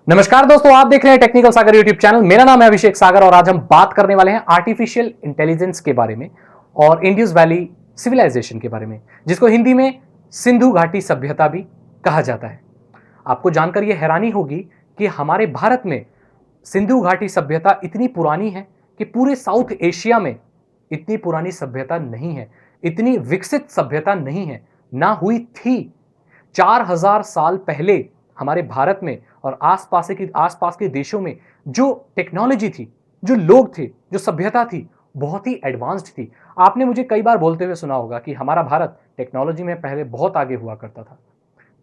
नमस्कार दोस्तों, आप देख रहे हैं टेक्निकल सागर यूट्यूब चैनल। मेरा नाम है अभिषेक सागर और आज हम बात करने वाले हैं आर्टिफिशियल इंटेलिजेंस के बारे में और इंडस वैली सिविलाइजेशन के बारे में, जिसको हिंदी में सिंधु घाटी सभ्यता भी कहा जाता है। आपको जानकर यह हैरानी होगी कि हमारे भारत में सिंधु घाटी सभ्यता इतनी पुरानी है कि पूरे साउथ एशिया में इतनी पुरानी सभ्यता नहीं है, इतनी विकसित सभ्यता नहीं है, ना हुई थी। 4000 साल पहले हमारे भारत में और आसपास के देशों में जो टेक्नोलॉजी थी, जो लोग थे, जो सभ्यता थी, बहुत ही एडवांस्ड थी। आपने मुझे कई बार बोलते हुए सुना होगा कि हमारा भारत टेक्नोलॉजी में पहले बहुत आगे हुआ करता था।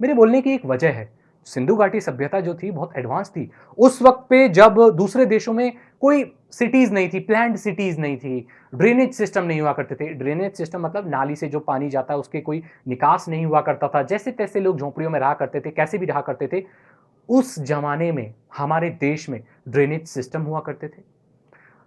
मेरे बोलने की एक वजह है, सिंधु घाटी सभ्यता जो थी बहुत एडवांस थी। उस वक्त पे जब दूसरे देशों में कोई सिटीज नहीं थी, प्लान्ड सिटीज नहीं थी, ड्रेनेज सिस्टम नहीं हुआ करते थे। ड्रेनेज सिस्टम मतलब नाली से जो पानी जाता है उसके कोई निकास नहीं हुआ करता था। जैसे तैसे लोग झोंपड़ियों में रहा करते थे, कैसे भी रहा करते थे। उस जमाने में हमारे देश में ड्रेनेज सिस्टम हुआ करते थे,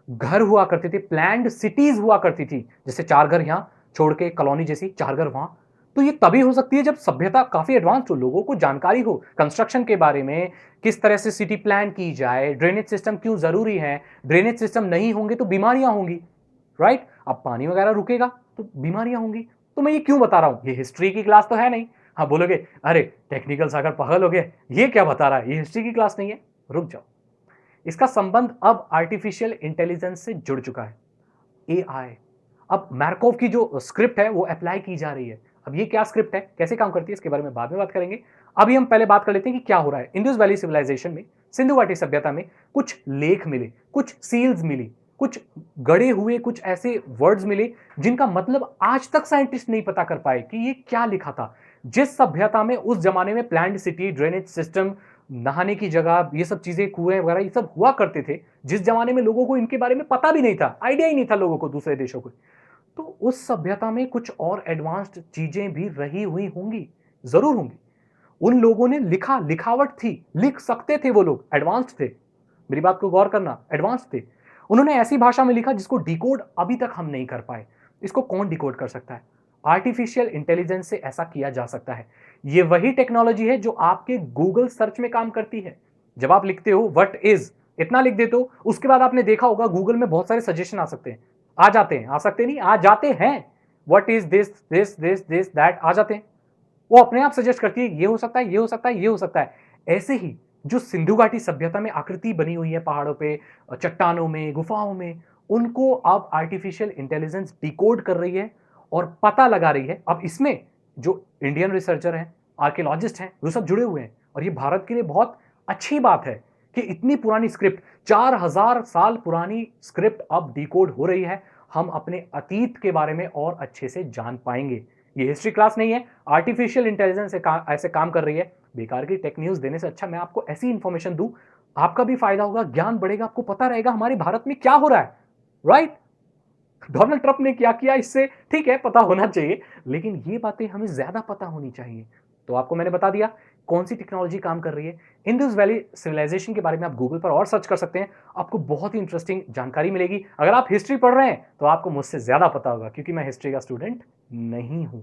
घर हुआ करते थे, प्लान्ड सिटीज हुआ करती थी। जैसे चार घर यहां छोड़ के कॉलोनी जैसी चार घर वहां। तो ये तभी हो सकती है जब सभ्यता काफी एडवांस हो, लोगों को जानकारी हो कंस्ट्रक्शन के बारे में, किस तरह से सिटी प्लान की जाए, ड्रेनेज सिस्टम क्यों जरूरी है। ड्रेनेज सिस्टम नहीं होंगे तो बीमारियां होंगी, राइट। अब पानी वगैरह रुकेगा तो बीमारियां होंगी। तो मैं ये क्यों बता रहा हूं, ये हिस्ट्री की क्लास तो है नहीं। हाँ बोलोगे, अरे टेक्निकल सागर पागल हो गया, ये क्या बता रहा है, ये हिस्ट्री की क्लास नहीं है। रुक जाओ, इसका संबंध अब आर्टिफिशियल इंटेलिजेंस से जुड़ चुका है, एआई। अब मार्कोव की जो स्क्रिप्ट है वो अप्लाई की जा रही है। अब ये क्या स्क्रिप्ट है, कैसे काम करती है, इसके बारे में बाद में बात करेंगे। अभी हम पहले बात कर लेते हैं कि क्या हो रहा है। इंडस वैली सिविलाइजेशन में, सिंधु घाटी सभ्यता में कुछ लेख मिले, कुछ सील्स मिली, कुछ गड़े हुए कुछ ऐसे वर्ड्स मिले जिनका मतलब आज तक साइंटिस्ट नहीं पता कर पाए कि ये क्या लिखा था। जिस सभ्यता में उस जमाने में प्लान्ड सिटी, ड्रेनेज सिस्टम, नहाने की जगह, ये सब चीजें, कुएं वगैरह ये सब हुआ करते थे, जिस जमाने में लोगों को इनके बारे में पता भी नहीं था, आइडिया ही नहीं था लोगों को दूसरे देशों को, तो उस सभ्यता में कुछ और एडवांस्ड चीजें भी रही हुई होंगी, जरूर होंगी। उन लोगों ने लिखा, लिखावट थी, लिख सकते थे, वो लोग एडवांस्ड थे। मेरी बात को गौर करना, एडवांस्ड थे। उन्होंने ऐसी भाषा में लिखा जिसको डिकोड अभी तक हम नहीं कर पाए। इसको कौन डिकोड कर सकता है? आर्टिफिशियल इंटेलिजेंस से ऐसा किया जा सकता है। ये वही टेक्नोलॉजी है जो आपके गूगल सर्च में काम करती है। जब आप लिखते हो व्हाट इज, इतना लिख देते हो, उसके बाद आपने देखा होगा गूगल में बहुत सारे सजेशन आ सकते हैं, आ जाते हैं, आ सकते नहीं, आ जाते हैं। What is this this this this that, आ जाते हैं। वो अपने आप सजेस्ट करती है, ये हो सकता है, ये हो सकता है, ये हो सकता है। ऐसे ही जो सिंधु घाटी सभ्यता में आकृति बनी हुई है पहाड़ों पे, चट्टानों में, गुफाओं में, उनको अब आर्टिफिशियल इंटेलिजेंस डिकोड कर रही है और पता लगा रही है। अब इसमें जो इंडियन रिसर्चर हैं, आर्कियोलॉजिस्ट हैं, वो सब जुड़े हुए हैं। और ये भारत के लिए बहुत अच्छी बात है कि इतनी पुरानी स्क्रिप्ट, 4000 साल पुरानी स्क्रिप्ट अब डिकोड हो रही है। हम अपने अतीत के बारे में और अच्छे से जान पाएंगे। ये हिस्ट्री क्लास नहीं है, आर्टिफिशियल इंटेलिजेंस ऐसे काम कर रही है। बेकार की टेक न्यूज देने से अच्छा मैं आपको ऐसी इंफॉर्मेशन दूं, आपका भी फायदा होगा, ज्ञान बढ़ेगा, आपको पता रहेगा हमारे भारत में क्या हो रहा है, राइट। डोनाल्ड ट्रंप ने क्या किया, इससे ठीक है पता होना चाहिए, लेकिन ये बातें हमें ज्यादा पता होनी चाहिए। तो आपको मैंने बता दिया कौन सी टेक्नोलॉजी काम कर रही है। इंडस वैली सिविलाइजेशन के बारे में आप गूगल पर और सर्च कर सकते हैं, आपको बहुत ही इंटरेस्टिंग जानकारी मिलेगी। अगर आप हिस्ट्री पढ़ रहे हैं तो आपको मुझसे ज्यादा पता होगा, क्योंकि मैं हिस्ट्री का स्टूडेंट नहीं हूं।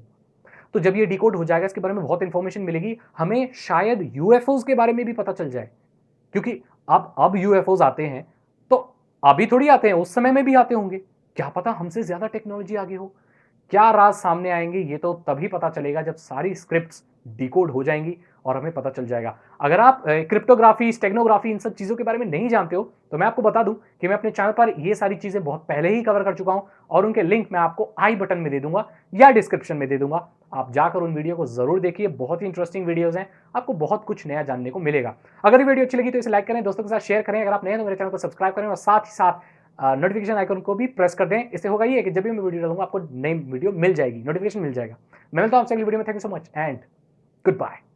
तो जब ये डिकोड हो जाएगा, इसके बारे में बहुत इंफॉर्मेशन मिलेगी, हमें शायद यूएफओज के बारे में भी पता चल जाए। क्योंकि अब यूएफओज आते हैं तो अभी थोड़ी आते हैं, उस समय में भी आते होंगे। क्या पता हमसे ज्यादा टेक्नोलॉजी आगे हो। क्या राज सामने आएंगे ये तो तभी पता चलेगा जब सारी स्क्रिप्ट्स डिकोड हो जाएंगी और हमें पता चल जाएगा। अगर आप क्रिप्टोग्राफी, स्टेगनोग्राफी, इन सब चीजों के बारे में नहीं जानते हो तो मैं आपको बता दूं कि मैं अपने चैनल पर ये सारी चीजें बहुत पहले ही कवर कर चुका हूं और उनके लिंक मैं आपको आई बटन में दे दूंगा या डिस्क्रिप्शन में दे दूंगा। आप जाकर उन वीडियो को जरूर देखिए, बहुत ही इंटरेस्टिंग वीडियोस हैं, आपको बहुत कुछ नया जानने को मिलेगा। अगर ये वीडियो अच्छी लगी तो इसे लाइक करें, दोस्तों के साथ शेयर करें। अगर आप नए हैं तो मेरे चैनल को सब्सक्राइब करें और साथ ही साथ नोटिफिकेशन आइकन को भी प्रेस कर दें। इससे होगा ये कि जब भी मैं वीडियो डालूंगा आपको नई वीडियो मिल जाएगी, नोटिफिकेशन मिल जाएगा। मैं मिलता हूं आपसे अगली वीडियो में। Thank you so much and good bye.